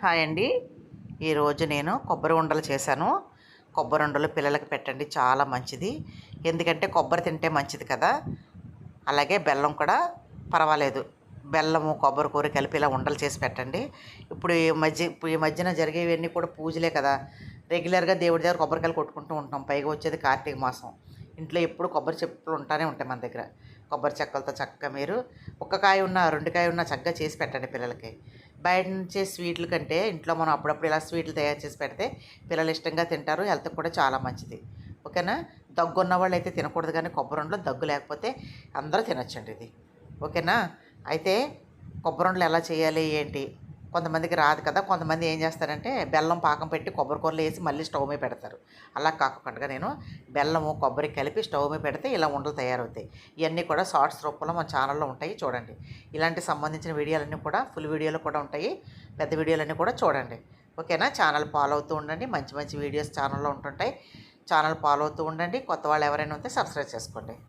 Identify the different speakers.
Speaker 1: Hi అండి. ఈరోజు నేను కొబ్బరి ఉండలు చేశాను. కొబ్బరి ఉండలు పిల్లలకి పెట్టండి, చాలా మంచిది. ఎందుకంటే కొబ్బరి తింటే మంచిది కదా. అలాగే బెల్లం కూడా పర్వాలేదు. బెల్లము కొబ్బరి కూర కలిపి ఇలా ఉండలు చేసి పెట్టండి. ఇప్పుడు ఈ మధ్యన జరిగేవన్నీ కూడా పూజలే కదా. రెగ్యులర్గా దేవుడి దగ్గర కొబ్బరికాయలు కొట్టుకుంటూ ఉంటాం. పైగా వచ్చేది కార్తీక మాసం. ఇంట్లో ఎప్పుడు కొబ్బరి చెప్పులు ఉంటానే ఉంటాయి మన దగ్గర. కొబ్బరి చెక్కలతో చక్కగా మీరు ఒక్క కాయ ఉన్నా, 2 కాయ ఉన్నా చక్కగా చేసి పెట్టండి పిల్లలకి. బయట నుంచే స్వీట్ల కంటే ఇంట్లో మనం అప్పుడప్పుడు ఇలా స్వీట్లు తయారు చేసి పెడితే పిల్లలు ఇష్టంగా తింటారు. హెల్త్కి కూడా చాలా మంచిది. ఓకేనా. దగ్గు ఉన్న వాళ్ళు అయితే తినకూడదు, కానీ కొబ్బరి ఉండలు దగ్గు లేకపోతే అందరూ తినొచ్చండి ఇది. ఓకేనా. అయితే కొబ్బరి ఉండలు ఎలా చేయాలి ఏంటి, కొంతమందికి రాదు కదా. కొంతమంది ఏం చేస్తారంటే బెల్లం పాకం పెట్టి కొబ్బరి కూరలు వేసి మళ్ళీ స్టవ్ మీద పెడతారు. అలా కాకుండా నేను బెల్లము కొబ్బరి కలిపి స్టవ్ మీద పెడితే ఇలా ఉండలు తయారవుతాయి. ఇవన్నీ కూడా షార్ట్స్ రూపంలో మన ఛానల్లో ఉంటాయి, చూడండి. ఇలాంటి సంబంధించిన వీడియోలన్నీ కూడా ఫుల్ వీడియోలు కూడా ఉంటాయి, పెద్ద వీడియోలన్నీ కూడా చూడండి. ఓకేనా. ఛానల్ ఫాలో అవుతూ ఉండండి. మంచి మంచి వీడియోస్ ఛానల్లో ఉంటుంటాయి. ఛానల్ ఫాలో అవుతూ ఉండండి. కొత్త వాళ్ళు ఎవరైనా ఉంటే సబ్స్క్రైబ్ చేసుకోండి.